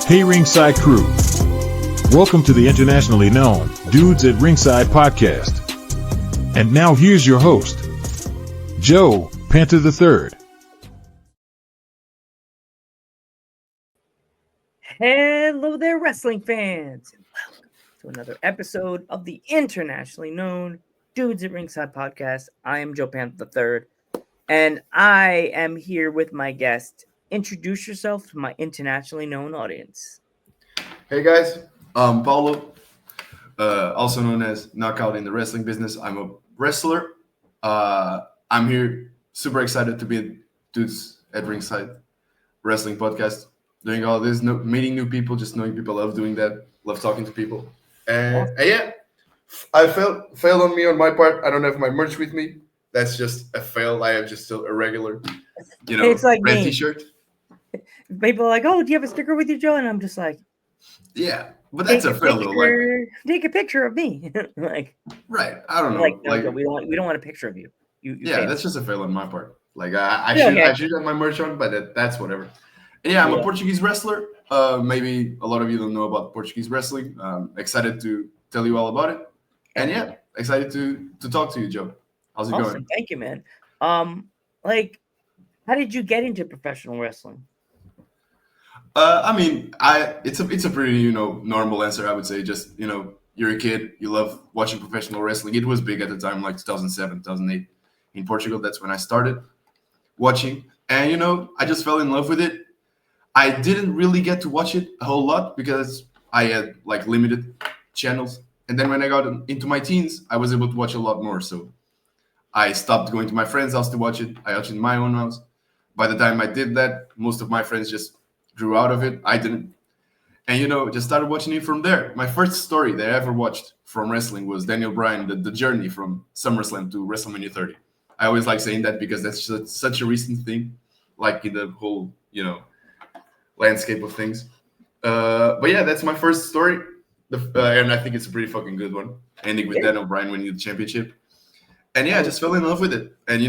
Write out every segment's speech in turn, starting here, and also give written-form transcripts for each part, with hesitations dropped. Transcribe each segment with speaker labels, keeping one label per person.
Speaker 1: Hey Ringside Crew. Welcome to the internationally known Dudes at Ringside podcast. And now here's your host, Joe Panther III.
Speaker 2: Hello there, wrestling fans, and welcome to another episode of the internationally known Dudes at Ringside podcast. I am Joe Panther III, and I am here with my guest. Introduce yourself to my internationally known audience.
Speaker 3: Hey guys, I'm Paulo, also known as Knockout in the wrestling business. I'm a wrestler. I'm here, super excited to be at Dudes at Ringside Wrestling Podcast, doing all this, meeting new people, just knowing people. Love doing that, love talking to people. And yeah, I failed on me on my part. I don't have my merch with me. That's just a fail. I have just still a regular,
Speaker 2: It's like
Speaker 3: red
Speaker 2: me.
Speaker 3: T-shirt.
Speaker 2: People are like, "Oh, do you have a sticker with you, Joe?" And I'm just like,
Speaker 3: Yeah, but that's a fail though. Like,
Speaker 2: take a picture of me. Like,
Speaker 3: right? I don't know.
Speaker 2: like, no, Joe, we don't want a picture of you. You
Speaker 3: Yeah,
Speaker 2: failed.
Speaker 3: that's just a fail on my part. Like I
Speaker 2: Yeah,
Speaker 3: should have my merch on, but that's whatever. And yeah, I'm a Portuguese wrestler. Maybe a lot of you don't know about Portuguese wrestling. Excited to tell you all about it. And yeah, excited to talk to you, Joe. How's it going?
Speaker 2: Thank you, man. Like, how did you get into professional wrestling?
Speaker 3: I mean, it's a pretty normal answer. I would say just you're a kid, you love watching professional wrestling. It was big at the time, like 2007, 2008 in Portugal. That's when I started watching, and I just fell in love with it. I didn't really get to watch it a whole lot because I had like limited channels. And then when I got into my teens, I was able to watch a lot more. So I stopped going to my friend's house to watch it. I watched it in my own house. By the time I did that, most of my friends just grew out of it. I didn't. And, just started watching it from there. My first story that I ever watched from wrestling was Daniel Bryan, the journey from SummerSlam to WrestleMania 30. I always like saying that because that's just such a recent thing, like in the whole, landscape of things. But yeah, that's my first story. And I think it's a pretty fucking good one. Ending with Daniel Bryan winning the championship. And yeah, I just fell in love with it. And,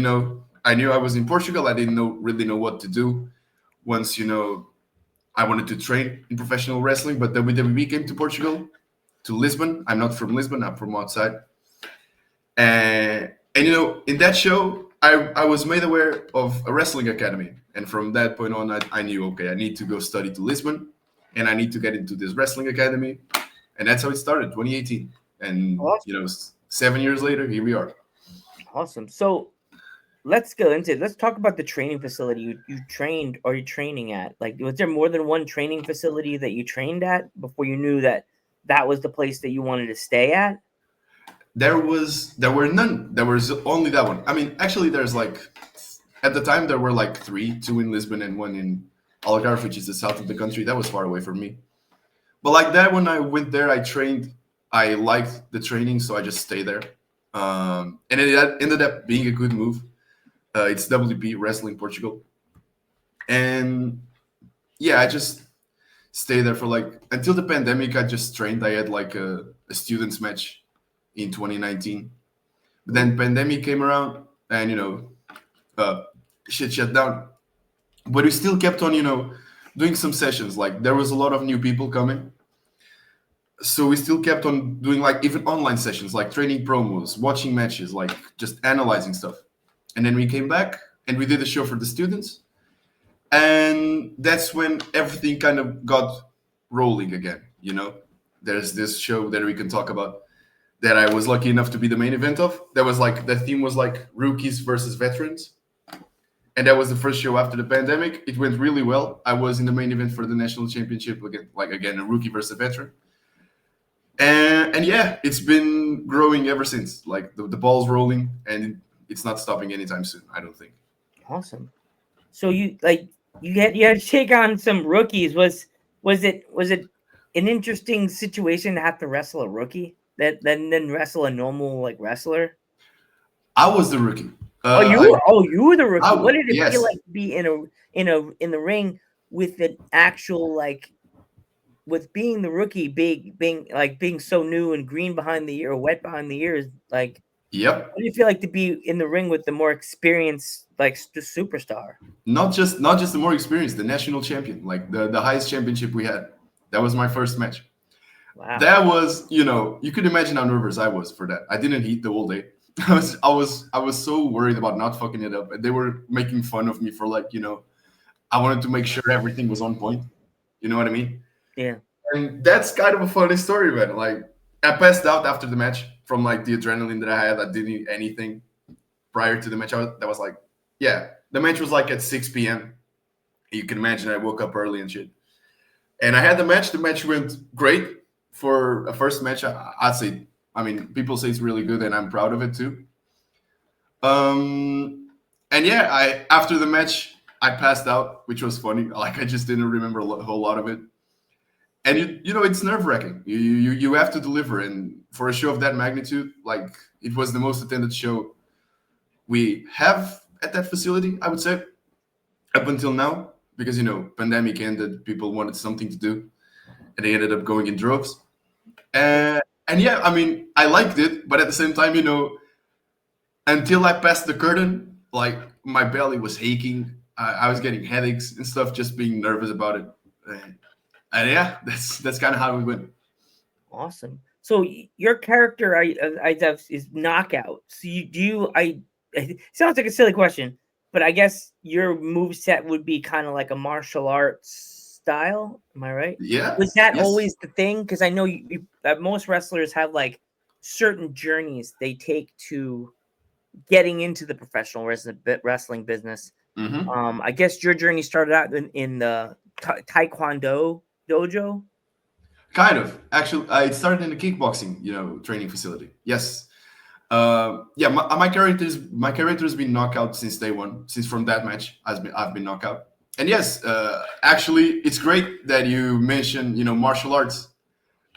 Speaker 3: I knew I was in Portugal. I didn't really know what to do once, I wanted to train in professional wrestling. But then we came to Portugal, to Lisbon. I'm not from Lisbon. I'm from outside. And in that show, I was made aware of a wrestling academy. And from that point on, I knew, okay, I need to go study to Lisbon. And I need to get into this wrestling academy. And that's how it started, 2018. And,
Speaker 2: awesome.
Speaker 3: 7 years later, here we are.
Speaker 2: Awesome. So let's go into it. Let's talk about the training facility you trained or you're training at. Like, was there more than one training facility that you trained at before you knew that was the place that you wanted to stay at?
Speaker 3: There were none. There was only that one. I mean, actually, there's at the time there were two in Lisbon and one in Algarve, which is the south of the country. That was far away from me. But that, when I went there, I trained. I liked the training, so I just stayed there. And it ended up being a good move. It's WP Wrestling Portugal. And yeah, I just stayed there for until the pandemic. I just trained. I had a students match in 2019. But then pandemic came around and, shit shut down. But we still kept on, doing some sessions. There was a lot of new people coming. So we still kept on doing even online sessions, training promos, watching matches, just analyzing stuff. And then we came back and we did a show for the students. And that's when everything kind of got rolling again, There's this show that we can talk about that I was lucky enough to be the main event of. That was the theme was rookies versus veterans. And that was the first show after the pandemic. It went really well. I was in the main event for the national championship, again, a rookie versus a veteran. And yeah, it's been growing ever since. The ball's rolling, and it's not stopping anytime soon, I don't think.
Speaker 2: Awesome. So you had to take on some rookies. Was it an interesting situation to have to wrestle a rookie then wrestle a normal wrestler?
Speaker 3: I was the rookie.
Speaker 2: You were the rookie. What did it
Speaker 3: yes.
Speaker 2: feel like to be in the ring with an actual with being the rookie, being so new and green behind the ear, or wet behind the ears?
Speaker 3: Yep.
Speaker 2: What do you feel like to be in the ring with the more experienced, superstar?
Speaker 3: Not just the more experienced, the national champion, the highest championship we had. That was my first match.
Speaker 2: Wow.
Speaker 3: That was, you could imagine how nervous I was for that. I didn't eat the whole day. I was so worried about not fucking it up. And they were making fun of me for like, I wanted to make sure everything was on point. You know what I mean?
Speaker 2: Yeah.
Speaker 3: And that's kind of a funny story, man. Like, I passed out after the match from like the adrenaline that I had. I didn't eat anything prior to the match. That was like, yeah, the match was like at 6 p.m. You can imagine I woke up early and shit. And I had the match. The match went great for a first match. I'd say, I mean, people say it's really good, and I'm proud of it too. And yeah, after the match, I passed out, which was funny. Like, I just didn't remember a whole lot of it. And it's nerve wracking. You have to deliver, and for a show of that magnitude, like, it was the most attended show we have at that facility, I would say, up until now, because pandemic ended, people wanted something to do, and they ended up going in droves. And yeah, I mean, I liked it, but at the same time, until I passed the curtain, like, my belly was aching. I was getting headaches and stuff, just being nervous about it. And yeah, that's kind of how we went.
Speaker 2: Awesome. So your character, I is knockout. So it sounds like a silly question, but I guess your move set would be kind of like a martial arts style. Am I right?
Speaker 3: Yeah.
Speaker 2: Was that
Speaker 3: yes.
Speaker 2: always the thing? Because I know most wrestlers have like certain journeys they take to getting into the professional wrestling business.
Speaker 3: Mm-hmm.
Speaker 2: I guess your journey started out in the Taekwondo dojo.
Speaker 3: Kind of. Actually, it started in a kickboxing, training facility. Yes. Yeah, my character's been knocked out since day one. Since from that match, I've been knocked out. And yes, actually, it's great that you mentioned, martial arts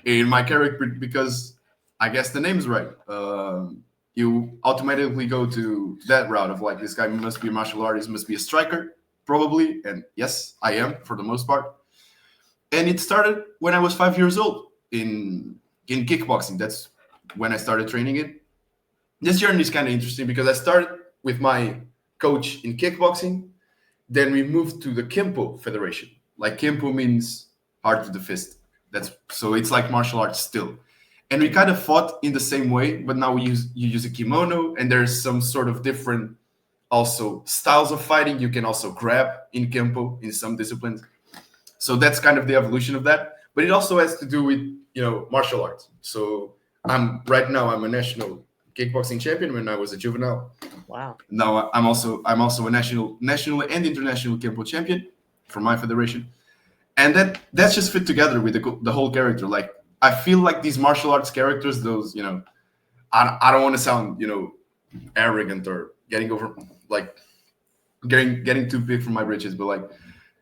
Speaker 3: in my character, because I guess the name's right. You automatically go to that route of like, this guy must be a martial artist, must be a striker, probably. And yes, I am for the most part. And it started when I was 5 years old in kickboxing. That's when I started training it. This journey is kind of interesting because I started with my coach in kickboxing. Then we moved to the Kempo Federation. Like, Kempo means heart to the fist. So it's like martial arts still. And we kind of fought in the same way, but now you use a kimono, and there's some sort of different also styles of fighting. You can also grab in Kempo in some disciplines. So that's kind of the evolution of that. But it also has to do with, martial arts. So I'm a national kickboxing champion when I was a juvenile.
Speaker 2: Wow.
Speaker 3: Now I'm also a national and international Kempo champion for my federation. And that's just fit together with the whole character. Like, I feel like these martial arts characters, those, I don't want to sound, arrogant or getting too big for my britches, but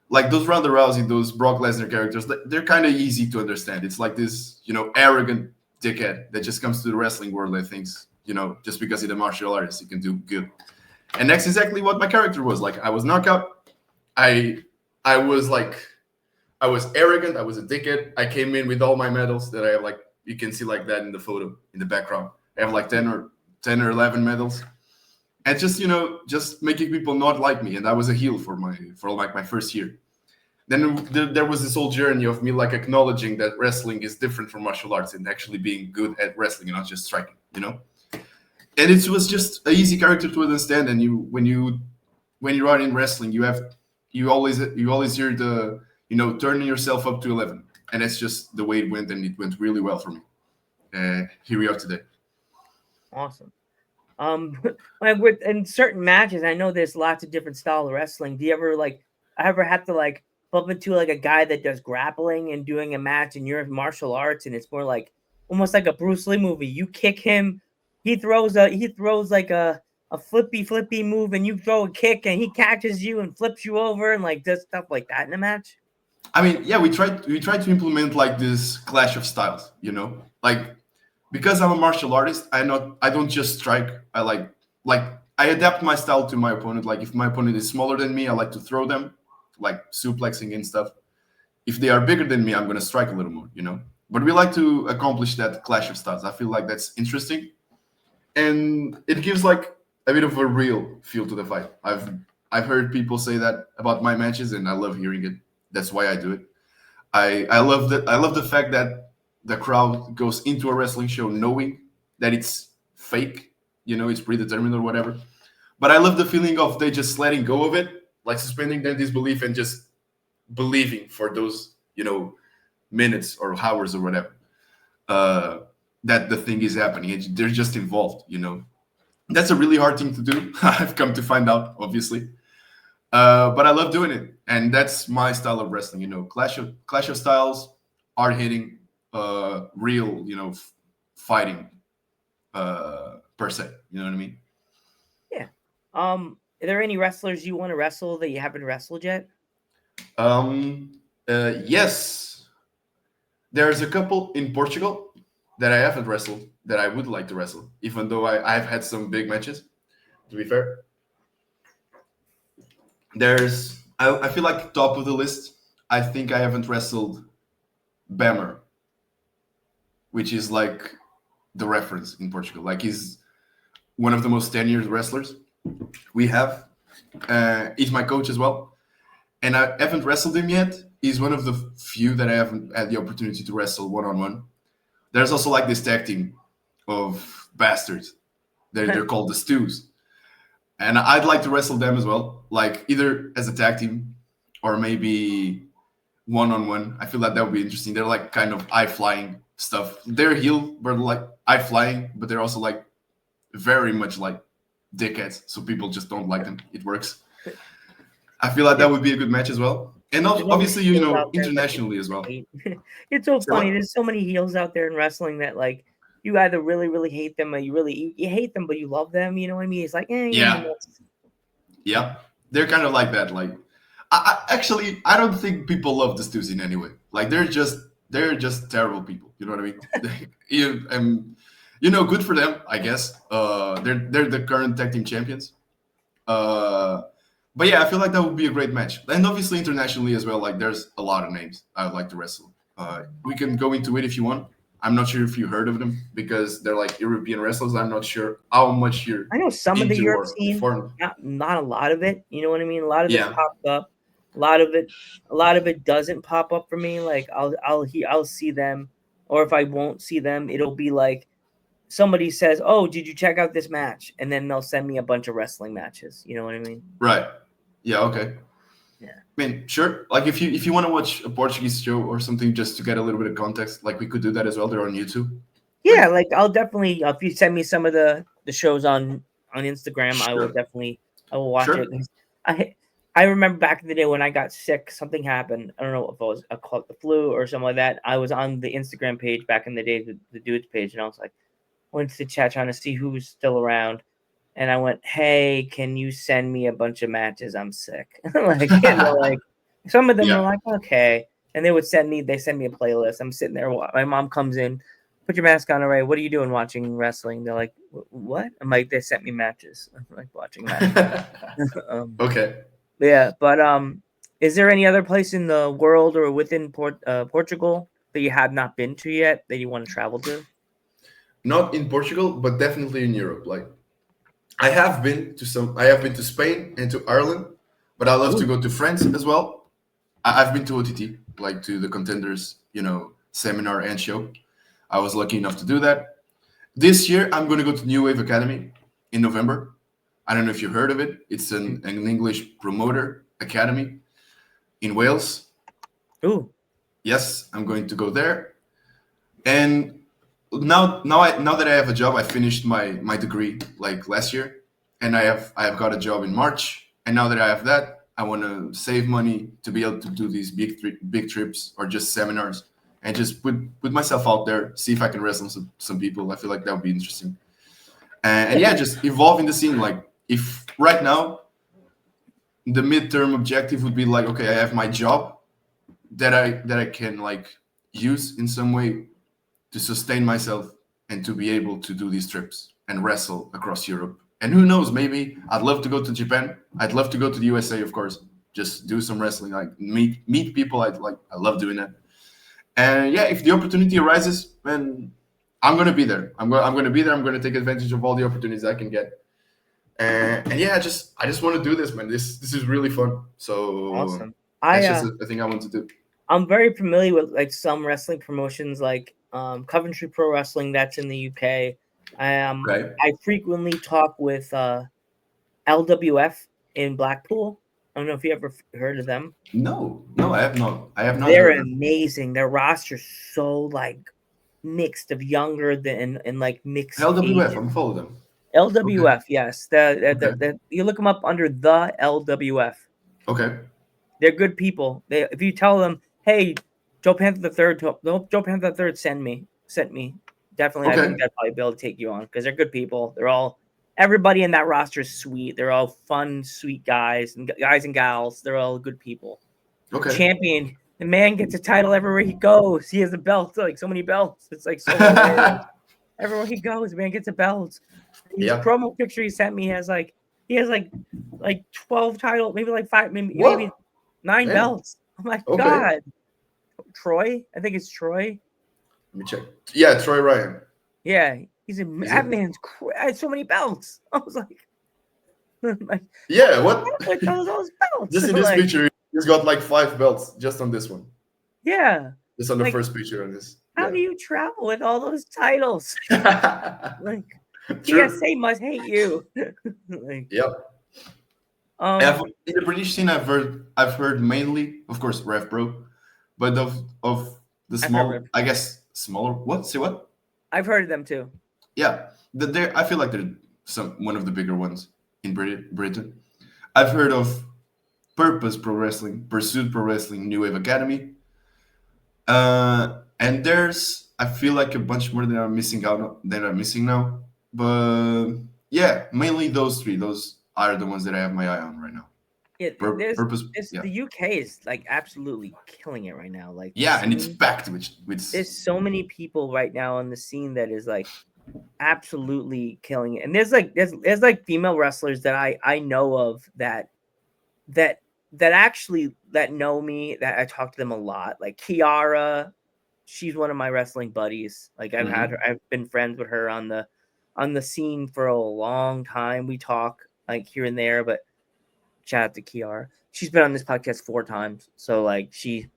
Speaker 3: like those Ronda Rousey, those Brock Lesnar characters, they're kind of easy to understand. It's like this, arrogant dickhead that just comes to the wrestling world and thinks, just because he's a martial artist, he can do good. And that's exactly what my character was. Like, I was knockout. I was arrogant. I was a dickhead. I came in with all my medals that I have, like, you can see like that in the photo in the background. I have like 10 or 11 medals. And just making people not like me. And I was a heel for my first year. Then there was this whole journey of me like acknowledging that wrestling is different from martial arts and actually being good at wrestling and not just striking, And it was just an easy character to understand. And when you are in wrestling, you always hear the, turning yourself up to 11. And that's just the way it went, and it went really well for me. Here we are today.
Speaker 2: Awesome. Like in certain matches, I know there's lots of different style of wrestling. Do you ever have to bump into like a guy that does grappling and doing a match and you're in martial arts, and it's more like almost like a Bruce Lee movie? You kick him, he throws like a flippy move, and you throw a kick and he catches you and flips you over and like does stuff like that in a match.
Speaker 3: I mean, yeah, we tried to implement like this clash of styles, like, because I'm a martial artist, I don't just strike. I I adapt my style to my opponent. Like, if my opponent is smaller than me, I like to throw them, like suplexing and stuff. If they are bigger than me, I'm gonna strike a little more, But we like to accomplish that clash of styles. I feel like that's interesting, and it gives like a bit of a real feel to the fight. I've heard people say that about my matches, and I love hearing it. That's why I do it. I love that. I love the fact that the crowd goes into a wrestling show knowing that it's fake, it's predetermined or whatever. But I love the feeling of they just letting go of it, like suspending their disbelief and just believing for those, minutes or hours or whatever, that the thing is happening. They're just involved. That's a really hard thing to do. I've come to find out, obviously. But I love doing it, and that's my style of wrestling. Clash of styles, hard hitting, real, fighting, per se. You know what I mean?
Speaker 2: Yeah. Are there any wrestlers you want to wrestle that you haven't wrestled yet?
Speaker 3: Yes, there's a couple in Portugal that I haven't wrestled that I would like to wrestle, even though I've had some big matches. To be fair, I feel like top of the list. I think I haven't wrestled Bammer, which is like the reference in Portugal. Like he's one of the most tenured wrestlers we have. He's my coach as well, and I haven't wrestled him yet. He's one of the few that I haven't had the opportunity to wrestle one-on-one. There's also like this tag team of bastards. They're called the Stews. And I'd like to wrestle them as well, like either as a tag team or maybe one-on-one. I feel like that would be interesting. They're like kind of eye-flying stuff. They're heel, but like eye-flying, but they're also like very much like dickheads. So people just don't like them. It works. I feel like that would be a good match as well. And obviously, internationally as well.
Speaker 2: It's so funny. There's so many heels out there in wrestling that like you either really, really hate them or you hate them, but you love them. You know what I mean? It's like,
Speaker 3: yeah. They're kind of like that. Like, I don't think people love the Stews in any way. Like, they're just terrible people. You know what I mean? Good for them, I guess. They're the current tag team champions. But yeah, I feel like that would be a great match. And obviously internationally as well, like there's a lot of names I would like to wrestle. We can go into it if you want. I'm not sure if you heard of them because they're like European wrestlers. I'm not sure how much you're.
Speaker 2: I know some of the Europe scene, not a lot of it. You know what I mean? A lot of it popped up. A lot of it doesn't pop up for me. Like I'll see them, or if I won't see them, it'll be like somebody says, "Oh, did you check out this match?" And then they'll send me a bunch of wrestling matches. You know what I mean?
Speaker 3: Right. Yeah. Okay.
Speaker 2: Yeah.
Speaker 3: I mean, sure. Like if you want to watch a Portuguese show or something just to get a little bit of context, like we could do that as well. They're on YouTube.
Speaker 2: Yeah, like I'll definitely if you send me some of the shows on Instagram, sure. I will watch it. I remember back in the day when I got sick, something happened. I don't know if it was the flu or something like that. I was on the Instagram page back in the day, the dudes page, and I was like, went to chat trying to see who was still around. And I went, "Hey, can you send me a bunch of matches? I'm sick." like some of them were like, "Okay," and they send me a playlist. I'm sitting there. My mom comes in, "Put your mask on, Ray. What are you doing watching wrestling?" They're like, "What?" I'm like, "They sent me matches." I'm like watching matches.
Speaker 3: Okay.
Speaker 2: Yeah, but is there any other place in the world or within Portugal that you have not been to yet that you want to travel to?
Speaker 3: Not in Portugal, but definitely in Europe. Like. I have been to Spain and to Ireland, but I love to go to France as well. I've been to OTT, like to the Contenders, seminar and show. I was lucky enough to do that. This year, I'm going to go to New Wave Academy in November. I don't know if you heard of it. It's an English promoter academy in Wales.
Speaker 2: Ooh.
Speaker 3: Yes, I'm going to go there. And now that I have a job, I finished my degree like last year, and I have got a job in March. And now that I have that, I want to save money to be able to do these big trips or just seminars and just put myself out there, see if I can wrestle some people. I feel like that would be interesting. And yeah, just evolve in the scene. Like if right now the midterm objective would be like, okay, I have my job that I can like use in some way to sustain myself and to be able to do these trips and wrestle across Europe. And who knows, maybe I'd love to go to Japan. I'd love to go to the USA, of course, just do some wrestling, like meet people. I love doing that. And yeah, if the opportunity arises, then I'm going to be there. I'm going to be there. I'm going to take advantage of all the opportunities I can get. And yeah, I just want to do this, man. This is really fun. So
Speaker 2: awesome.
Speaker 3: That's just a thing I want to do.
Speaker 2: I'm very familiar with like some wrestling promotions, like Coventry Pro Wrestling, that's in the UK.
Speaker 3: Right?
Speaker 2: I frequently talk with LWF in Blackpool. I don't know if you ever heard of them.
Speaker 3: No, no, I have not. I have not
Speaker 2: They're
Speaker 3: heard of it.
Speaker 2: amazing. Their roster's so like mixed of younger than and like mixed
Speaker 3: LWF,
Speaker 2: ages.
Speaker 3: I'm follow them.
Speaker 2: LWF, yes.
Speaker 3: Okay.
Speaker 2: You look them up under the LWF.
Speaker 3: Okay.
Speaker 2: They're good people. If you tell them, hey, Joe Panther the Third, Joe Panther the Third sent me. Definitely, I
Speaker 3: Okay.
Speaker 2: think I'd probably be able to take you on because they're good people. Everybody in that roster is sweet. They're all fun, sweet guys and gals. They're all good people.
Speaker 3: Okay.
Speaker 2: Champion, the man gets a title everywhere he goes. He has a belt, like so many belts. It's like so hilarious. Everywhere he goes, the man gets a belt. His
Speaker 3: Yeah.
Speaker 2: promo picture he sent me has like 12 titles, maybe like 5, maybe
Speaker 3: What?
Speaker 2: 9
Speaker 3: Man.
Speaker 2: belts. Oh my
Speaker 3: Okay.
Speaker 2: god. Troy? I think it's Troy.
Speaker 3: Let me check. Yeah, Troy Ryan.
Speaker 2: Yeah, that man's I had so many belts. I was like,
Speaker 3: Yeah, what?
Speaker 2: with all those belts.
Speaker 3: Just in this
Speaker 2: Like,
Speaker 3: picture, he's got like 5 belts just on this one.
Speaker 2: yeah.
Speaker 3: Just on the
Speaker 2: Like,
Speaker 3: first picture on this.
Speaker 2: How do you travel with all those titles?
Speaker 3: Yeah.
Speaker 2: Like,
Speaker 3: True.
Speaker 2: TSA must hate you. Like,
Speaker 3: Yep.
Speaker 2: um,
Speaker 3: In the British scene, I've heard mainly, of course, Rev Pro, but of the
Speaker 2: I've heard
Speaker 3: small,
Speaker 2: Rev.
Speaker 3: I guess smaller. What? Say what?
Speaker 2: I've heard of them too.
Speaker 3: Yeah, I feel like they're one of the bigger ones in Britain. I've heard of Purpose Pro Wrestling, Pursuit Pro Wrestling, New Wave Academy, and there's I feel like a bunch more that I'm missing now. But yeah, mainly those 3. Those are the ones that I have my eye on right now.
Speaker 2: Yeah,
Speaker 3: Purpose. Yeah.
Speaker 2: The UK is like absolutely killing it right now. Like,
Speaker 3: Yeah, and it's packed with.
Speaker 2: There's so many people right now on the scene that is like absolutely killing it. And there's like female wrestlers that I know of that actually that know me, that I talk to them a lot. Like Kiara, she's one of my wrestling buddies. Like I've been friends with her on the scene for a long time. We talk like here and there, but shout out to Kiara. She's been on this podcast 4 times. So like she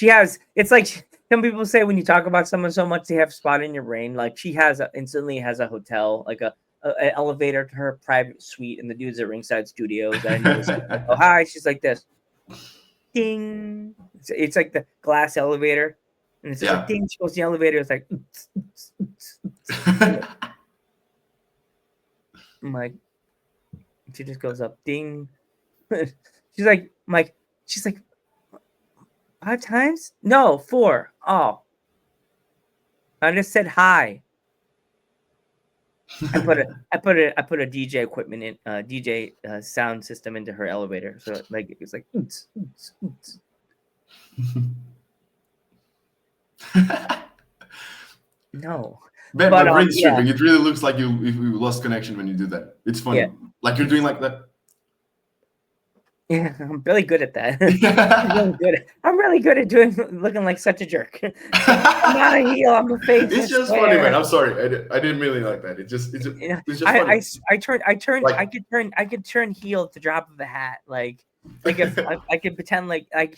Speaker 2: has, it's like some people say when you talk about someone so much they have a spot in your brain. Like she instantly has a hotel, like an elevator to her private suite, and the dudes at Ringside Studios that I know is like, oh hi, she's like this, ding. It's like the glass elevator, and it's like ding. She goes to the elevator. It's like, I'm like, she just goes up, ding. She's like, Mike. She's like, 5 times? No, 4. Oh, I just said hi. I put a DJ equipment in DJ sound system into her elevator, so like it's like. No.
Speaker 3: Man, my brain's tripping. It really looks like you lost connection when you do that. It's funny. Yeah. Like you're doing like that.
Speaker 2: Yeah, I'm really good at that. I'm really good at looking like such a jerk. I'm not a heel. I'm a face.
Speaker 3: It's just funny, man. I'm sorry. I didn't really like that. It's just funny.
Speaker 2: I could turn heel at the drop of a hat. Like if I could pretend like I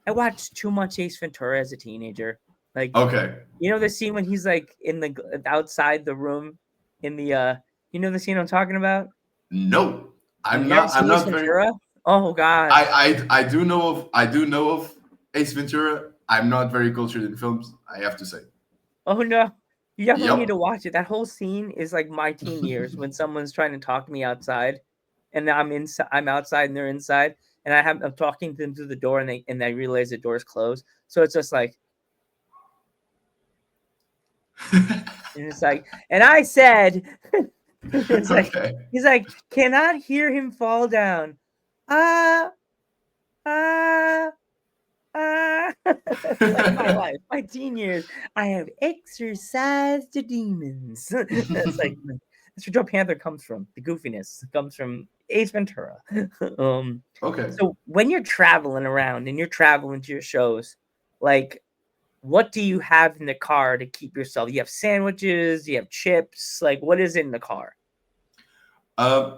Speaker 2: watched too much Ace Ventura as a teenager. Like,
Speaker 3: okay,
Speaker 2: you know the scene when he's like in the outside the room in the you know the scene I'm talking about?
Speaker 3: No, I'm not
Speaker 2: very. Oh God!
Speaker 3: I do know of Ace Ventura. I'm not very cultured in films, I have to say.
Speaker 2: Oh no, you definitely need to watch it. That whole scene is like my teen years when someone's trying to talk to me outside, and I'm outside and they're inside, and I'm talking to them through the door, and they realize the door's closed. So it's just like, and it's like, and I said, it's like he's like, cannot hear him fall down. Like my life, my teen years, I have exercised the demons. That's that's where Joe Panther comes from. The goofiness comes from Ace Ventura.
Speaker 3: Okay.
Speaker 2: So when you're traveling around and you're traveling to your shows, like, what do you have in the car to keep yourself? You have sandwiches, you have chips. Like, what is in the car?
Speaker 3: I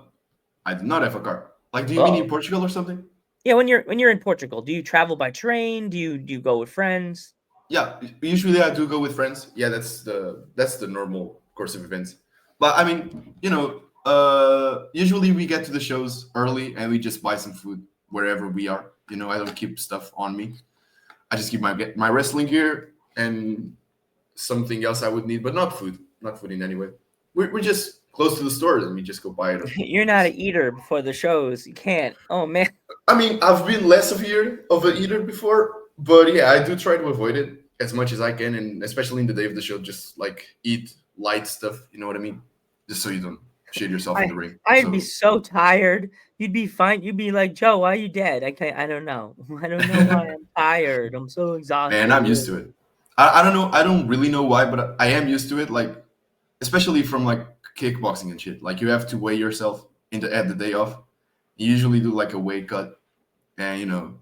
Speaker 3: do not have a car. Like, do you mean in Portugal or something?
Speaker 2: Yeah, when you're in Portugal, do you travel by train? Do you go with friends?
Speaker 3: Yeah, usually I do go with friends. Yeah, that's the normal course of events. But I mean, usually we get to the shows early and we just buy some food wherever we are. I don't keep stuff on me. I just keep my wrestling gear and something else I would need, but not food in any way. We're just close to the store and we just go buy it.
Speaker 2: You're not an eater before the shows. You can't. Oh man.
Speaker 3: I mean, I've been less of an eater before, but yeah, I do try to avoid it as much as I can, and especially in the day of the show, just like eat light stuff. You know what I mean? Just so you don't shit yourself in the ring.
Speaker 2: I'd be so tired. You'd be fine. You'd be like, Joe, why are you dead? I don't know. I don't know why I'm tired. I'm so exhausted.
Speaker 3: Man, I'm used to it. I don't know. I don't really know why, but I am used to it. Like, especially from like kickboxing and shit. Like, you have to weigh yourself at the day off. You usually do like a weight cut, and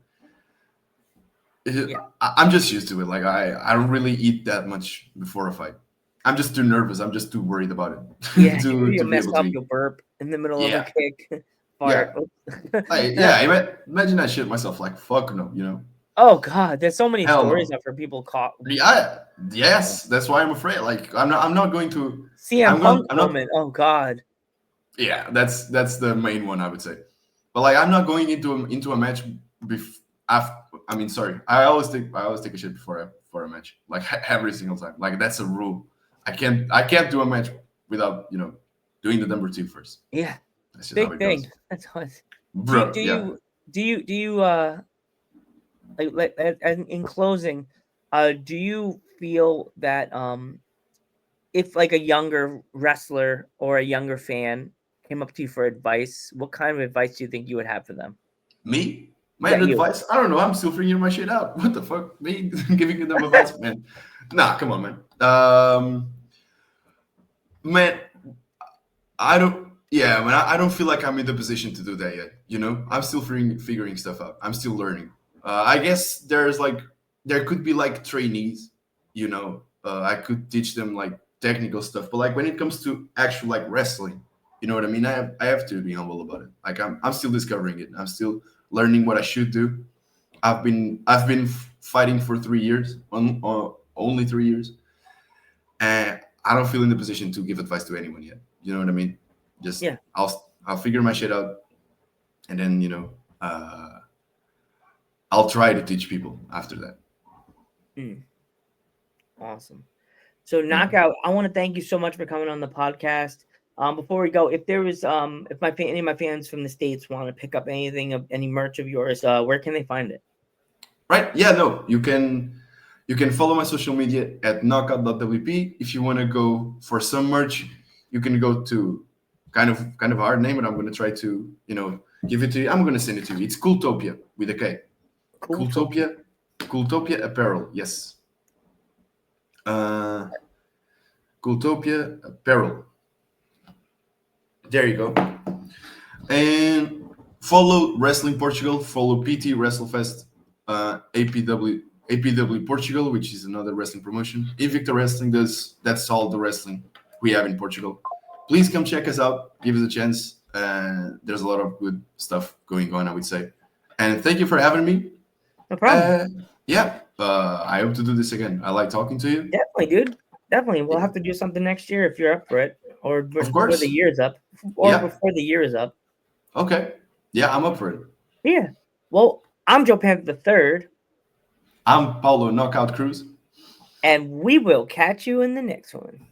Speaker 3: I'm just used to it. Like, I don't really eat that much before a fight. I'm just too nervous. I'm just too worried about it.
Speaker 2: Yeah,
Speaker 3: to
Speaker 2: you
Speaker 3: be
Speaker 2: mess
Speaker 3: able
Speaker 2: up,
Speaker 3: to eat.
Speaker 2: you'll burp in the middle of
Speaker 3: Yeah.
Speaker 2: a kick. Fart.
Speaker 3: Imagine I shit myself. Like, fuck no.
Speaker 2: Oh god, there's so many
Speaker 3: Hell
Speaker 2: stories
Speaker 3: no.
Speaker 2: I've heard people caught.
Speaker 3: Yes, that's why I'm afraid. Like, I'm not going to.
Speaker 2: CM Punk
Speaker 3: I'm not.
Speaker 2: moment. Oh god.
Speaker 3: Yeah, that's the main one I would say. But like, I'm not going into a match. I mean, sorry. I always take a shit before a match. Like, every single time. Like, that's a rule. I can't do a match without doing the number 2 first.
Speaker 2: Yeah.
Speaker 3: That's just
Speaker 2: Big
Speaker 3: how it
Speaker 2: thing.
Speaker 3: goes.
Speaker 2: That's what.
Speaker 3: Bro,
Speaker 2: Do
Speaker 3: yeah.
Speaker 2: you like in closing, do you feel that if like a younger wrestler or a younger fan came up to you for advice, what kind of advice do you think you would have for them?
Speaker 3: Me? My
Speaker 2: Yeah, you.
Speaker 3: advice? I don't know. I'm still figuring my shit out. What the fuck? Me giving them advice, man? Nah, come on, man. Man, I don't. Yeah, man. I don't feel like I'm in the position to do that yet. I'm still figuring stuff out. I'm still learning. I guess there could be like trainees. I could teach them like technical stuff, but like when it comes to actual like wrestling, you know what I mean. I have to be humble about it. Like, I'm still discovering it. I'm still learning what I should do. I've been fighting for 3 years, only 3 years, and I don't feel in the position to give advice to anyone yet. You know what I mean? Just
Speaker 2: Yeah.
Speaker 3: I'll figure my shit out, and then I'll try to teach people after that.
Speaker 2: Awesome. So Knockout, I want to thank you so much for coming on the podcast. Before we go, if there was if any of my fans from the States want to pick up anything of any merch of yours, where can they find it?
Speaker 3: Right? Yeah, no. You can follow my social media at knockout.wp. If you want to go for some merch, you can go to kind of a hard name, but I'm going to try to give it to you. I'm going to send it to you. It's Cooltopia with a K. Cooltopia Apparel. Yes. Cooltopia Apparel. There you go. And follow Wrestling Portugal. Follow PT WrestleFest, APW Portugal, which is another wrestling promotion. Invicta Wrestling that's all the wrestling we have in Portugal. Please come check us out. Give us a chance. There's a lot of good stuff going on, I would say. And thank you for having me.
Speaker 2: No problem.
Speaker 3: I hope to do this again. I like talking to you.
Speaker 2: Definitely, dude. Definitely. We'll have to do something next year if you're up for it. Or before
Speaker 3: course.
Speaker 2: the year's up. Before the year is up.
Speaker 3: Okay. Yeah, I'm up for it.
Speaker 2: Yeah. Well, I'm Joe Panther the Third.
Speaker 3: I'm Paulo Knockout Cruz.
Speaker 2: And we will catch you in the next one.